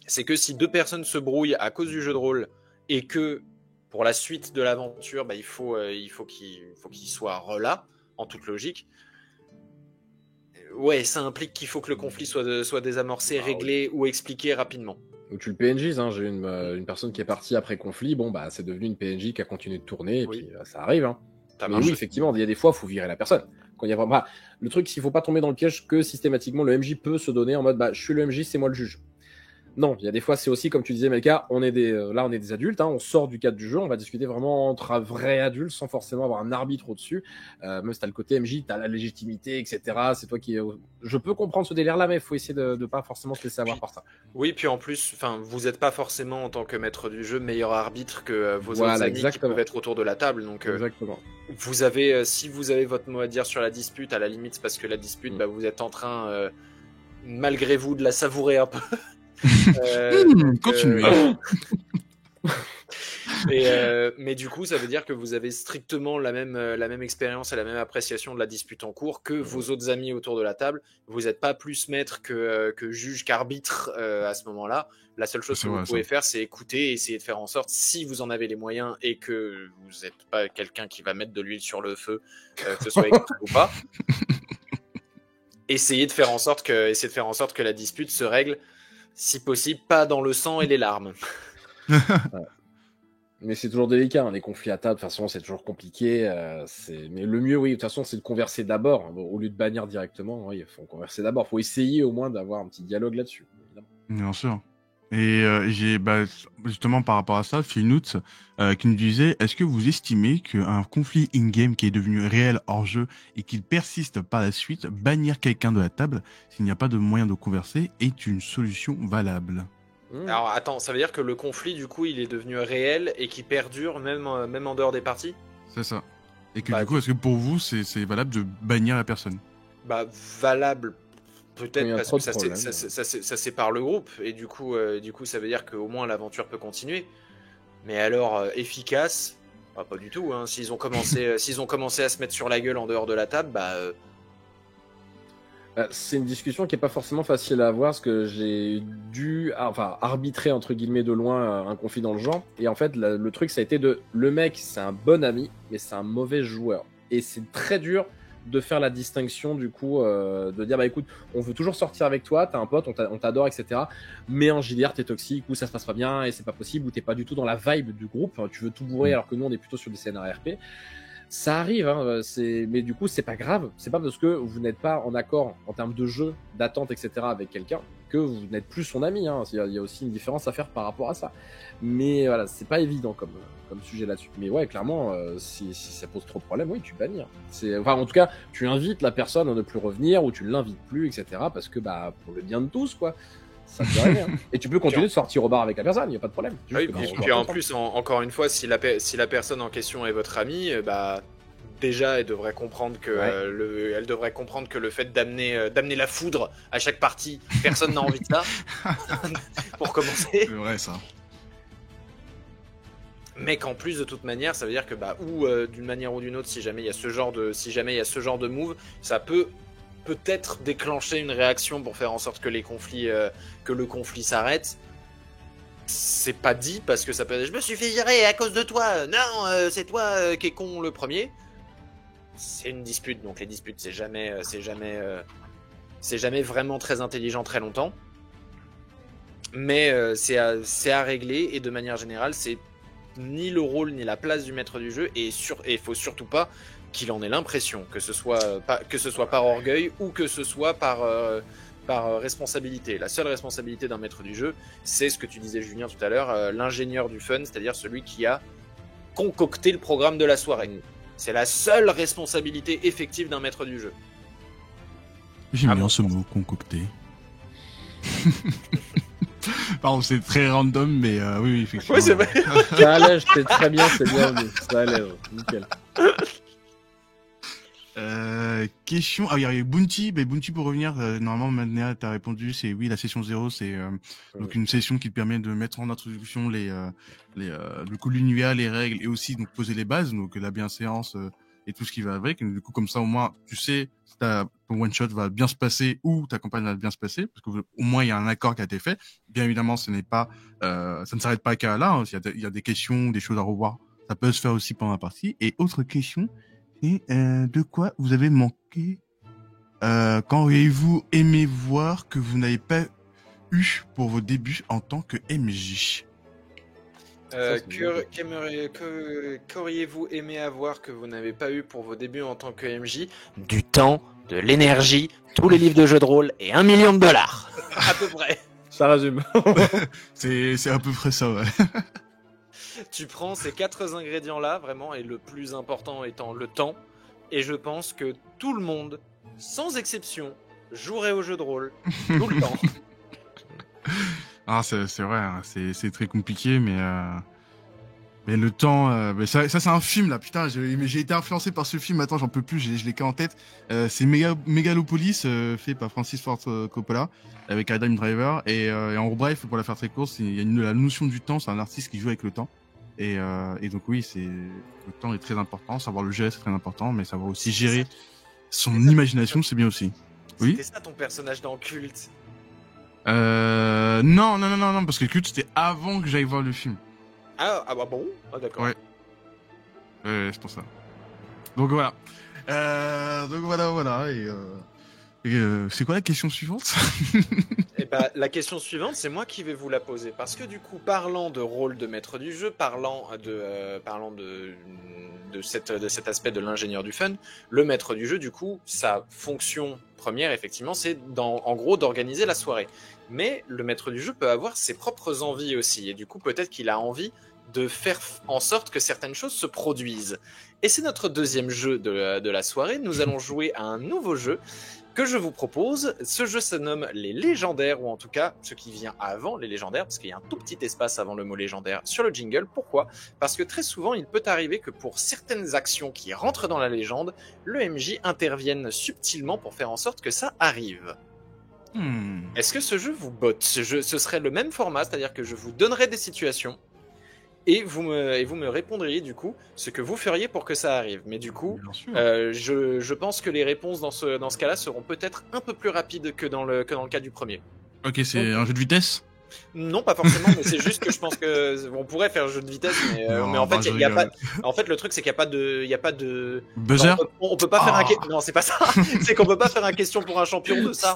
c'est que si 2 personnes se brouillent à cause du jeu de rôle et que pour la suite de l'aventure, il faut qu'il soit là, en toute logique. Ouais, ça implique qu'il faut que le conflit soit désamorcé, réglé ou expliqué rapidement. Ou tu le PNJs, hein. J'ai une personne qui est partie après conflit, bon bah c'est devenu une PNJ qui a continué de tourner, et Oui. puis ça arrive, hein. Ça Mais marche. oui, effectivement, il y a des fois, il faut virer la personne. Quand il y a vraiment... bah, le truc, c'est qu'il faut pas tomber dans le piège que systématiquement le MJ peut se donner en mode bah je suis le MJ, c'est moi le juge. Non, il y a des fois, c'est aussi, comme tu disais, Melka, on est des adultes, hein, on sort du cadre du jeu, on va discuter vraiment entre un vrai adulte sans forcément avoir un arbitre au-dessus. Même si t'as le côté MJ, t'as la légitimité, etc. C'est toi qui. Je peux comprendre ce délire-là, mais il faut essayer de pas forcément se laisser avoir par ça. Oui, puis en plus, vous n'êtes pas forcément en tant que maître du jeu meilleur arbitre que vos Voilà, autres amis exactement. qui peuvent être autour de la table. Donc, Exactement. vous avez, si vous avez votre mot à dire sur la dispute, à la limite, c'est parce que la dispute, vous êtes en train, malgré vous, de la savourer un peu. Continue. Mais du coup, ça veut dire que vous avez strictement la même expérience et la même appréciation de la dispute en cours que vos autres amis autour de la table. Vous n'êtes pas plus maître que juge qu'arbitre à ce moment-là. La seule chose que vous pouvez faire, c'est écouter et essayer de faire en sorte, si vous en avez les moyens et que vous n'êtes pas quelqu'un qui va mettre de l'huile sur le feu, que ce soit écrit ou pas, essayer de faire en sorte que la dispute se règle, si possible, pas dans le sang et les larmes. Ouais. Mais c'est toujours délicat, hein, les conflits à table, de toute façon, c'est toujours compliqué. Mais le mieux, oui, de toute façon, c'est de converser d'abord. Bon, au lieu de bannir directement, oui, il faut converser d'abord. Il faut essayer au moins d'avoir un petit dialogue là-dessus. Évidemment. Bien sûr. Et j'ai justement par rapport à ça, Finoots qui nous disait, est-ce que vous estimez qu'un conflit in-game qui est devenu réel hors jeu et qu'il persiste par la suite, bannir quelqu'un de la table s'il n'y a pas de moyen de converser est une solution valable? Alors attends, ça veut dire que le conflit du coup il est devenu réel et qui perdure même en dehors des parties? C'est ça. Et que du coup, est-ce que pour vous c'est valable de bannir la personne? Valable peut-être parce que ça sépare le groupe et du coup ça veut dire qu'au moins l'aventure peut continuer. Mais alors efficace, pas du tout. Hein. S'ils ont commencé à se mettre sur la gueule en dehors de la table, c'est une discussion qui est pas forcément facile à avoir parce que j'ai dû arbitrer entre guillemets de loin un conflit dans le genre et en fait le truc ça a été le mec c'est un bon ami mais c'est un mauvais joueur et c'est très dur de faire la distinction du coup de dire bah écoute on veut toujours sortir avec toi, t'as un pote, on t'adore etc mais en JDR t'es toxique ou ça se passe pas bien et c'est pas possible ou t'es pas du tout dans la vibe du groupe, tu veux tout bourrer alors que nous on est plutôt sur des scénarios RP. Ça arrive, hein, mais du coup, c'est pas grave. C'est pas parce que vous n'êtes pas en accord en termes de jeu, d'attente, etc. avec quelqu'un que vous n'êtes plus son ami. Hein. Il y a aussi une différence à faire par rapport à ça. Mais voilà, c'est pas évident comme sujet là-dessus. Mais ouais, clairement, si ça pose trop de problèmes, oui, tu bannis. En tout cas, tu invites la personne à ne plus revenir ou tu l'invites plus, etc. Parce que pour le bien de tous, quoi. Ça peut arriver, hein. Et tu peux continuer de sortir au bar avec la personne, il n'y a pas de problème. Oui, puis en plus, encore une fois, si la personne en question est votre amie, déjà, elle devrait comprendre que le fait d'amener la foudre à chaque partie, personne n'a envie de ça. Pour commencer. C'est vrai ça. Mais qu'en plus, de toute manière, ça veut dire que d'une manière ou d'une autre, si jamais il y a ce genre de move, ça peut-être déclencher une réaction pour faire en sorte que le conflit s'arrête. C'est pas dit parce que ça peut être je me suis fait virer à cause de toi. Non, c'est toi qui est con le premier. C'est une dispute, donc les disputes c'est jamais vraiment très intelligent très longtemps. Mais c'est à régler et de manière générale c'est ni le rôle ni la place du maître du jeu et il faut surtout pas qu'il en ait l'impression, que ce soit par orgueil ou que ce soit par responsabilité. La seule responsabilité d'un maître du jeu, c'est ce que tu disais Julien tout à l'heure, l'ingénieur du fun, c'est-à-dire celui qui a concocté le programme de la soirée. C'est la seule responsabilité effective d'un maître du jeu. J'aime bien ce mot, concocté. Pardon, c'est très random, mais oui, effectivement. Oui, c'est vrai. Ça allège, c'est très bien, c'est bien, ça allège, nickel. Question. Ah, il y a Bounty. Bounty, pour revenir, normalement, maintenant, tu as répondu, c'est oui, la session 0, c'est donc une session qui te permet de mettre en introduction du coup, l'univers, les règles et aussi donc poser les bases, donc la bienséance et tout ce qui va avec. Et du coup, comme ça, au moins, tu sais si ton one-shot va bien se passer ou ta campagne va bien se passer, parce qu'au moins, il y a un accord qui a été fait. Bien évidemment, ça ne s'arrête pas qu'à là. Hein. Il y a des questions, des choses à revoir. Ça peut se faire aussi pendant la partie. Et autre question, et de quoi vous avez manqué quand auriez-vous aimé voir que vous n'avez pas eu pour vos débuts en tant que MJ? Qu'auriez-vous aimé avoir que vous n'avez pas eu pour vos débuts en tant que MJ? Du temps, de l'énergie, tous les livres de jeux de rôle et $1 million. À peu près. Ça résume. C'est à peu près ça, ouais. Tu prends ces 4 ingrédients-là, vraiment, et le plus important étant le temps. Et je pense que tout le monde, sans exception, jouerait au jeu de rôle tout le temps. Ah, c'est vrai, hein, c'est très compliqué, mais le temps, mais ça c'est un film là, putain, j'ai été influencé par ce film, attends, j'en peux plus, je l'ai qu'en tête. C'est Megalopolis, fait par Francis Ford Coppola, avec Adam Driver, et en gros, bref, pour la faire très courte, il y a la notion du temps, c'est un artiste qui joue avec le temps. Et donc oui, le temps est très important, savoir le gérer c'est très important, mais savoir aussi gérer son imagination, c'est bien aussi. Oui. C'était ça ton personnage dans Culte? Non, parce que Culte c'était avant que j'aille voir le film. Ah bah bon, d'accord. Ouais, c'est pour ça. Donc voilà. Voilà. Et c'est quoi la question suivante? Et bah, la question suivante, c'est moi qui vais vous la poser. Parce que du coup, parlant de rôle de maître du jeu, parlant de cet aspect de l'ingénieur du fun, le maître du jeu, du coup, sa fonction première, effectivement, c'est en gros d'organiser la soirée. Mais le maître du jeu peut avoir ses propres envies aussi. Et du coup, peut-être qu'il a envie de faire en sorte que certaines choses se produisent. Et c'est notre deuxième jeu de la soirée. Nous allons jouer à un nouveau jeu que je vous propose. Ce jeu se nomme les légendaires, ou en tout cas ce qui vient avant les légendaires, parce qu'il y a un tout petit espace avant le mot légendaire sur le jingle. Pourquoi? Parce que très souvent il peut arriver que pour certaines actions qui rentrent dans la légende, le MJ intervienne subtilement pour faire en sorte que ça arrive. Est-ce que ce jeu vous botte? Ce serait le même format, c'est-à-dire que je vous donnerai des situations et vous me répondriez du coup ce que vous feriez pour que ça arrive. Mais du coup, je pense que les réponses dans ce cas-là seront peut-être un peu plus rapides que dans le cas du premier. Ok, c'est un jeu de vitesse? Non, pas forcément, mais c'est juste que je pense que on pourrait faire un jeu de vitesse, mais en fait, il y a pas. En fait, le truc, c'est qu'il y a pas de buzzer. Non, on peut pas faire un. Non, c'est pas ça. C'est qu'on peut pas faire un question pour un champion de ça.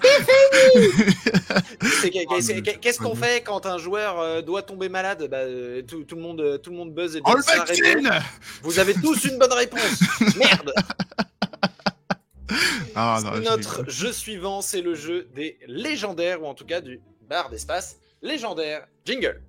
Qu'est-ce qu'on fait quand un joueur doit tomber malade? Bah, tout le monde buzz et donne sa réponse. Vous avez tous une bonne réponse. Merde. Notre jeu suivant, c'est le jeu des légendaires, ou en tout cas du bar d'espace légendaire. Jingle.